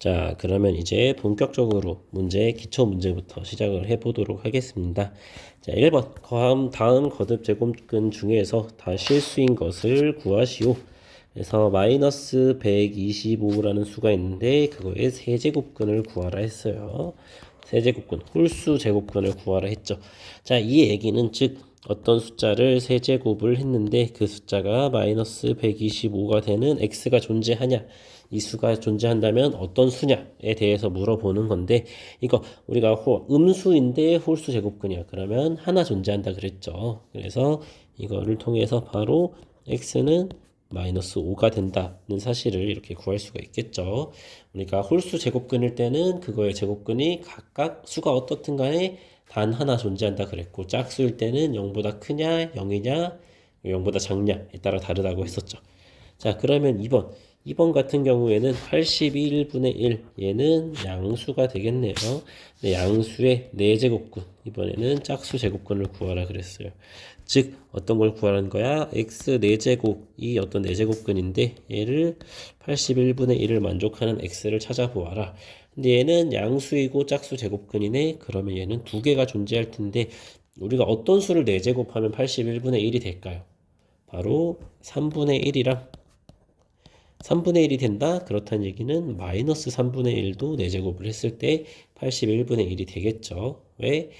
자, 그러면 이제 본격적으로 기초 문제부터 시작을 해보도록 하겠습니다. 자, 1번. 다음 거듭 제곱근 중에서 다 실수인 것을 구하시오. 그래서 마이너스 125라는 수가 있는데 그거의 세제곱근을 구하라 했어요. 세제곱근, 홀수 제곱근을 구하라 했죠. 자, 이 얘기는 즉 어떤 숫자를 세제곱을 했는데 그 숫자가 마이너스 125가 되는 x가 존재하냐, 이 수가 존재한다면 어떤 수냐에 대해서 물어보는 건데, 이거 우리가 음수인데 홀수 제곱근이야. 그러면 하나 존재한다 그랬죠. 그래서 이거를 통해서 바로 x는 마이너스 5가 된다는 사실을 이렇게 구할 수가 있겠죠. 우리가 홀수 제곱근일 때는 그거의 제곱근이 각각 수가 어떻든 간에 단 하나 존재한다 그랬고, 짝수일 때는 0보다 크냐 0이냐 0보다 작냐에 따라 다르다고 했었죠. 자, 그러면 2번 같은 경우에는 81분의 1, 얘는 양수가 되겠네요. 네, 양수의 4제곱근, 이번에는 짝수 제곱근을 구하라 그랬어요. 즉 어떤 걸 구하라는 거야? x 4제곱이 어떤 4제곱근인데 얘를 81분의 1을 만족하는 x를 찾아보아라. 근데 얘는 양수이고 짝수 제곱근이네. 그러면 얘는 두 개가 존재할 텐데 우리가 어떤 수를 4제곱하면 81분의 1이 될까요? 바로 3분의 1이랑 3분의 1이 된다? 그렇다는 얘기는 마이너스 3분의 1도 4제곱을 했을 때 81분의 1이 되겠죠. 왜?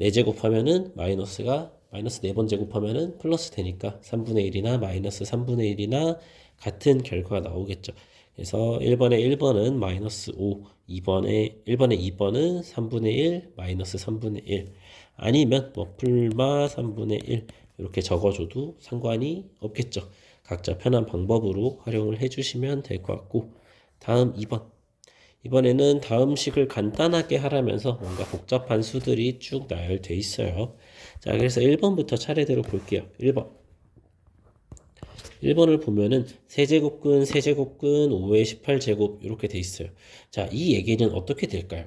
4제곱하면은 마이너스 4번 제곱하면은 플러스 되니까 3분의 1이나 마이너스 3분의 1이나 같은 결과가 나오겠죠. 그래서 1번은 마이너스 5, 1번에 2번은 3분의 1, 마이너스 3분의 1. 아니면 뭐 풀마 3분의 1 이렇게 적어줘도 상관이 없겠죠. 각자 편한 방법으로 활용을 해주시면 될 것 같고, 다음 2번. 이번에는 다음 식을 간단하게 하라면서 뭔가 복잡한 수들이 쭉 나열돼 있어요. 자, 그래서 1번부터 차례대로 볼게요. 1번을 보면은 세제곱근, 5의 18제곱 이렇게 돼 있어요. 자, 이 얘기는 어떻게 될까요?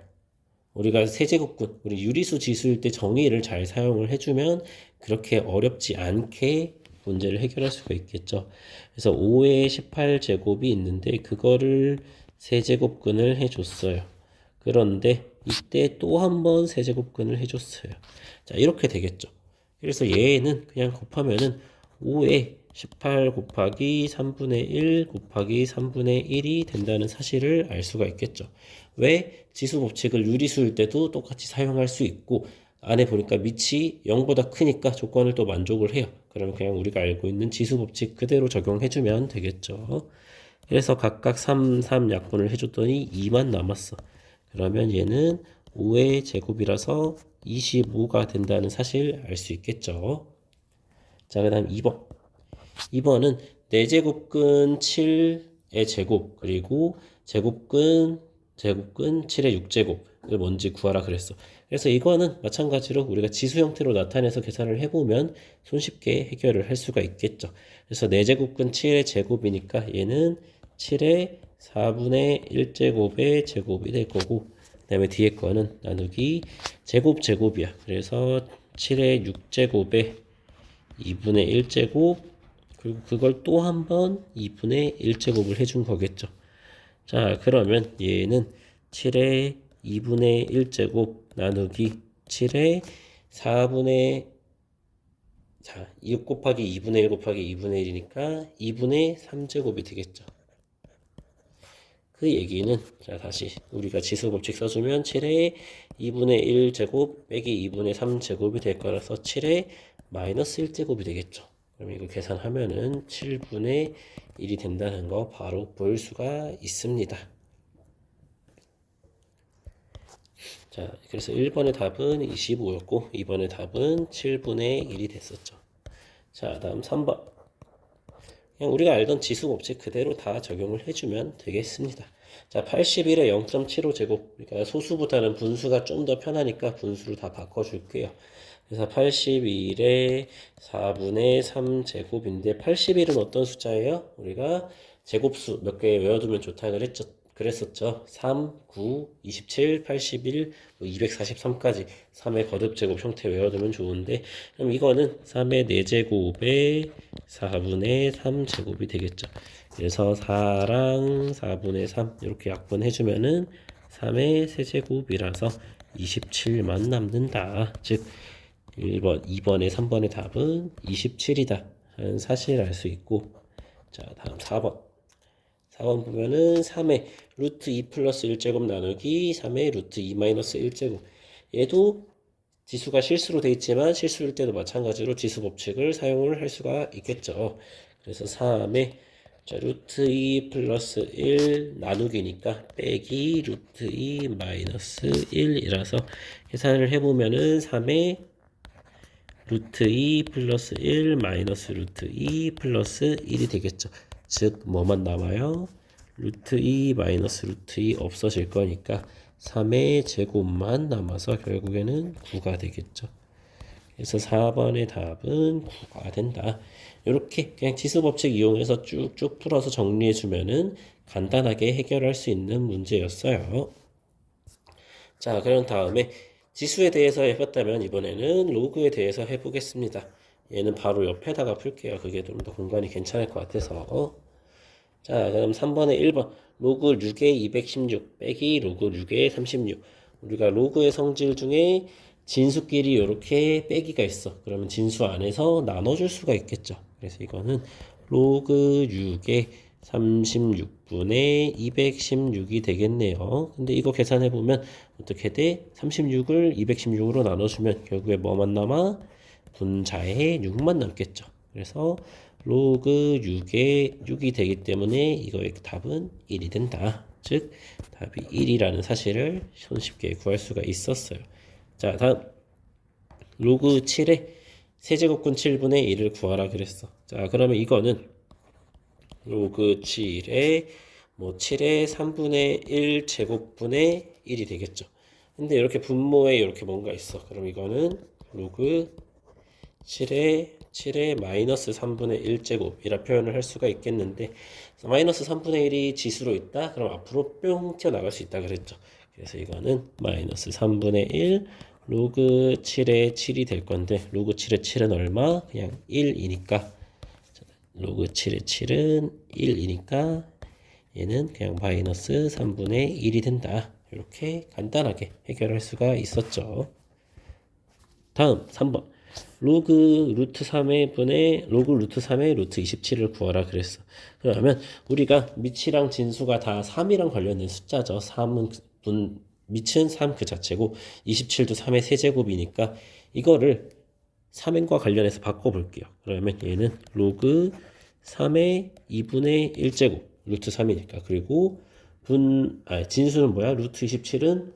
우리가 세제곱근, 우리 유리수 지수일 때 정의를 잘 사용을 해주면 그렇게 어렵지 않게 문제를 해결할 수가 있겠죠. 그래서 5의 18제곱이 있는데 그거를 세제곱근을 해줬어요. 그런데 이때 또 한 번 세제곱근을 해줬어요. 자, 이렇게 되겠죠. 그래서 얘는 그냥 곱하면은 5에 18 곱하기 3분의 1 곱하기 3분의 1이 된다는 사실을 알 수가 있겠죠. 왜? 지수 법칙을 유리수일 때도 똑같이 사용할 수 있고, 안에 보니까 밑이 0보다 크니까 조건을 또 만족을 해요. 그러면 그냥 우리가 알고 있는 지수 법칙 그대로 적용해주면 되겠죠. 그래서 각각 3, 3 약분을 해줬더니 2만 남았어. 그러면 얘는 5의 제곱이라서 25가 된다는 사실 알 수 있겠죠. 자, 그 다음 2번. 2번은 4제곱근 7의 제곱, 그리고 제곱근 7의 6제곱을 뭔지 구하라 그랬어. 그래서 이거는 마찬가지로 우리가 지수 형태로 나타내서 계산을 해보면 손쉽게 해결을 할 수가 있겠죠. 그래서 4제곱근 7의 제곱이니까 얘는 7의 4분의 1제곱의 제곱이 될 거고, 그 다음에 뒤에 거는 나누기 제곱이야. 그래서 7의 6제곱의 2분의 1제곱, 그리고 그걸 또 한 번 2분의 1제곱을 해준 거겠죠. 자, 그러면 얘는 7의 2분의 1제곱 나누기 7의 4분의, 자, 6 곱하기 2분의 1 곱하기 2분의 1이니까 2분의 3제곱이 되겠죠. 그 얘기는, 자, 다시 우리가 지수 법칙 써주면 7의 2분의 1제곱 빼기 2분의 3제곱이 될 거라서 7의 마이너스 1제곱이 되겠죠. 그럼 이거 계산하면은 7분의 1이 된다는 거 바로 볼 수가 있습니다. 자, 그래서 1번의 답은 25였고 2번의 답은 7분의 1이 됐었죠. 자, 다음 3번. 그냥 우리가 알던 지수 법칙 그대로 다 적용을 해주면 되겠습니다. 자, 81의 0.75제곱. 그러니까 소수보다는 분수가 좀 더 편하니까 분수로 다 바꿔줄게요. 그래서 81의 4분의 3제곱인데 81은 어떤 숫자예요? 우리가 제곱수 몇 개 외워두면 좋다 그랬었죠. 3, 9, 27, 81, 243까지 3의 거듭제곱 형태 외워두면 좋은데, 그럼 이거는 3의 4제곱의 4분의 3제곱이 되겠죠. 그래서 4랑 4분의 3 이렇게 약분해주면은 3의 세제곱이라서 27만 남는다. 즉 1번, 2번에 3번의 답은 27이다 하는 사실을 알 수 있고, 자 다음 4번. 4번 보면은 3의 루트 2 플러스 1제곱 나누기 3의 루트 2 마이너스 1제곱. 얘도 지수가 실수로 돼 있지만 실수일 때도 마찬가지로 지수 법칙을 사용을 할 수가 있겠죠. 그래서 3의 자, 루트 2 플러스 1 나누기니까 빼기 루트 2 마이너스 1이라서 계산을 해보면은 3의 루트 2 플러스 1 마이너스 루트 2 플러스 1이 되겠죠. 즉 뭐만 남아요? 루트 2 마이너스 루트 2 없어질 거니까 3의 제곱만 남아서 결국에는 9가 되겠죠. 그래서 4번의 답은 9가 된다. 이렇게 그냥 지수 법칙 이용해서 쭉쭉 풀어서 정리해 주면은 간단하게 해결할 수 있는 문제였어요. 자, 그럼 다음에 지수에 대해서 해봤다면 이번에는 로그에 대해서 해보겠습니다. 얘는 바로 옆에다가 풀게요. 그게 좀 더 공간이 괜찮을 것 같아서. 자, 그럼 3번에 1번 로그 6의 216 빼기 로그 6의 36. 우리가 로그의 성질 중에 진수끼리 이렇게 빼기가 있어. 그러면 진수 안에서 나눠줄 수가 있겠죠. 그래서 이거는 로그 6의 36분의 216이 되겠네요. 근데 이거 계산해보면 어떻게 돼? 36을 216으로 나눠주면 결국에 뭐만 남아? 분자에 6만 남겠죠. 그래서 로그 6이 되기 때문에 이거의 답은 1이 된다. 즉 답이 1이라는 사실을 손쉽게 구할 수가 있었어요. 자, 다음 로그 7의 세제곱근 7분의 1을 구하라 그랬어. 자, 그러면 이거는 로그 7의 7의 3분의 1 제곱분의 1이 되겠죠. 근데 이렇게 분모에 이렇게 뭔가 있어. 그럼 이거는 로그 7의 마이너스 3분의 1제곱이라 표현을 할 수가 있겠는데, 마이너스 3분의 1이 지수로 있다? 그럼 앞으로 뿅 튀어나갈 수 있다 그랬죠. 그래서 이거는 마이너스 3분의 1 로그 7의 7이 될 건데, 로그 7의 7은 얼마? 그냥 1이니까 로그 7의 7은 1이니까 얘는 그냥 마이너스 3분의 1이 된다. 이렇게 간단하게 해결할 수가 있었죠. 다음 3번 로그 루트 3의 분의 로그 루트 3의 루트 27을 구하라 그랬어. 그러면 우리가 밑이랑 진수가 다 3이랑 관련된 숫자죠. 3은 밑은 3 그 자체고 27도 3의 세제곱이니까 이거를 3n과 관련해서 바꿔볼게요. 그러면 얘는 로그 3의 2분의 1제곱 루트 3이니까 그리고 진수는 뭐야? 루트 27은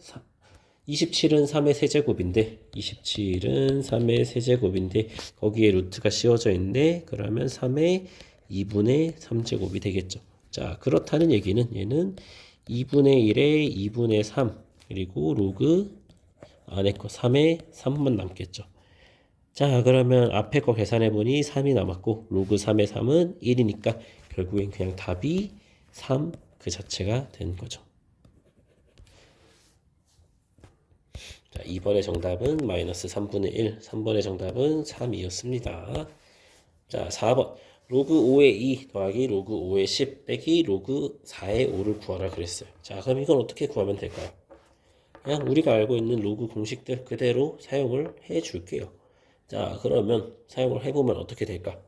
3의 세제곱인데 27은 3의 세제곱인데 거기에 루트가 씌워져 있는데 그러면 3의 2분의 3제곱이 되겠죠. 자, 그렇다는 얘기는 얘는 2분의 1에 2분의 3 그리고 로그 안에 거 3의 3만 남겠죠. 자, 그러면 앞에 거 계산해보니 3이 남았고 로그 3의 3은 1이니까 결국엔 그냥 답이 3 그 자체가 된 거죠. 자, 2번의 정답은 마이너스 3분의 1, 3번의 정답은 3이었습니다. 자, 4번 로그 5의 2 더하기 로그 5의 10 빼기 로그 4의 5를 구하라 그랬어요. 자, 그럼 이건 어떻게 구하면 될까요? 그냥 우리가 알고 있는 로그 공식들 그대로 사용을 해 줄게요. 자, 그러면 사용을 해보면 어떻게 될까?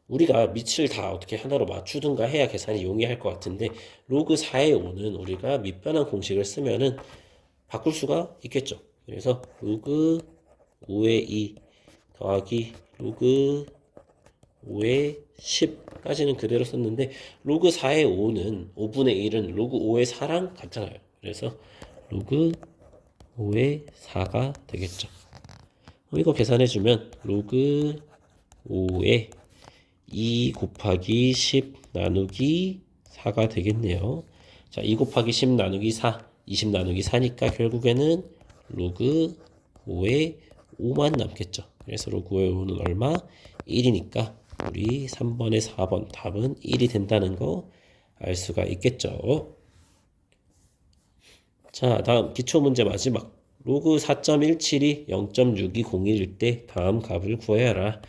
우리가 밑을 다 어떻게 하나로 맞추든가 해야 계산이 용이할 것 같은데 로그 4의 5는 우리가 밑변환 공식을 쓰면은 바꿀 수가 있겠죠. 그래서 로그 5의 2 더하기 로그 5의 10까지는 그대로 썼는데 로그 4의 5는 5분의 1은 로그 5의 4랑 같잖아요. 그래서 로그 5의 4가 되겠죠. 이거 계산해주면 로그 5의 2 곱하기 10 나누기 4가 되겠네요. 자, 2 곱하기 10 나누기 4 20 나누기 4니까 결국에는 로그 5의 5만 남겠죠. 그래서 로그 5의 5는 얼마? 1이니까 우리 3번에 4번 답은 1이 된다는 거 알 수가 있겠죠. 자, 다음 기초문제 마지막. 로그 4.172 0.6201일 때 다음 값을 구해라.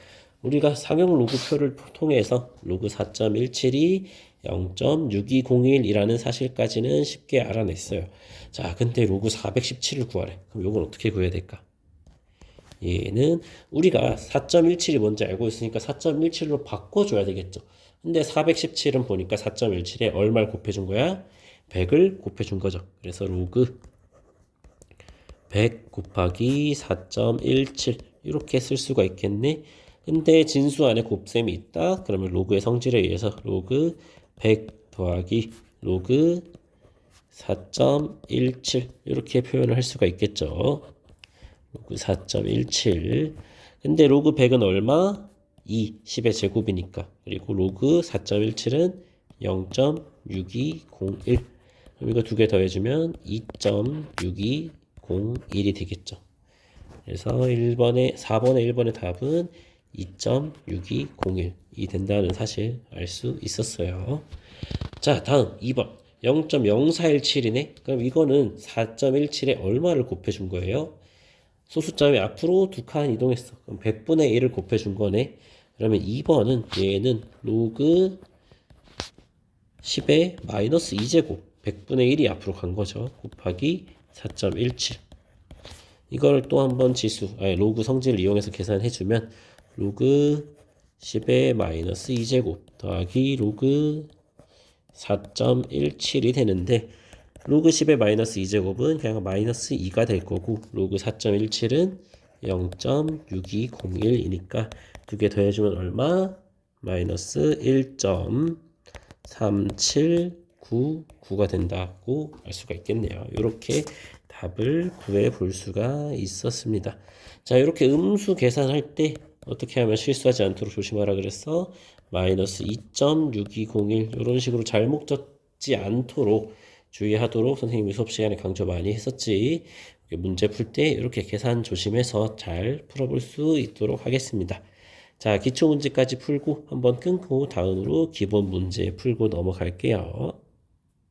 우리가 상용 로그표를 통해서 로그 4.17이 0.6201이라는 사실까지는 쉽게 알아냈어요. 자, 근데 로그 417을 구하래. 그럼 이건 어떻게 구해야 될까? 얘는 우리가 4.17이 뭔지 알고 있으니까 4.17로 바꿔줘야 되겠죠. 근데 417은 보니까 4.17에 얼마를 곱해준 거야? 100을 곱해준 거죠. 그래서 로그 100 곱하기 4.17 이렇게 쓸 수가 있겠네. 근데 진수 안에 곱셈이 있다. 그러면 로그의 성질에 의해서 로그 100 더하기 로그 4.17 이렇게 표현을 할 수가 있겠죠. 로그 4.17. 근데 로그 100은 얼마? 2, 10의 제곱이니까. 그리고 로그 4.17은 0.6201. 그럼 이거 두 개 더해주면 2.6201이 되겠죠. 그래서 4번의 1번의 답은 2.6201이 된다는 사실 알 수 있었어요. 자, 다음 2번. 0.0417이네. 그럼 이거는 4.17에 얼마를 곱해준 거예요? 소수점이 앞으로 두 칸 이동했어. 그럼 100분의 1을 곱해준 거네. 그러면 2번은 얘는 로그 10의 마이너스 2제곱 100분의 1이 앞으로 간 거죠. 곱하기 4.17. 이걸 또 한번 로그 성질을 이용해서 계산해주면 로그 10의 마이너스 2제곱 더하기 로그 4.17이 되는데 로그 10의 마이너스 2제곱은 그냥 마이너스 2가 될 거고 로그 4.17은 0.6201이니까 두 개 더해주면 얼마? 마이너스 1.3799가 된다고 알 수가 있겠네요. 이렇게 답을 구해 볼 수가 있었습니다. 자, 이렇게 음수 계산할 때 어떻게 하면 실수하지 않도록 조심하라 그랬어? 마이너스 2.6201 이런 식으로 잘못 적지 않도록 주의하도록 선생님이 수업 시간에 강조 많이 했었지. 문제 풀 때 이렇게 계산 조심해서 잘 풀어볼 수 있도록 하겠습니다. 자, 기초 문제까지 풀고 한번 끊고 다음으로 기본 문제 풀고 넘어갈게요.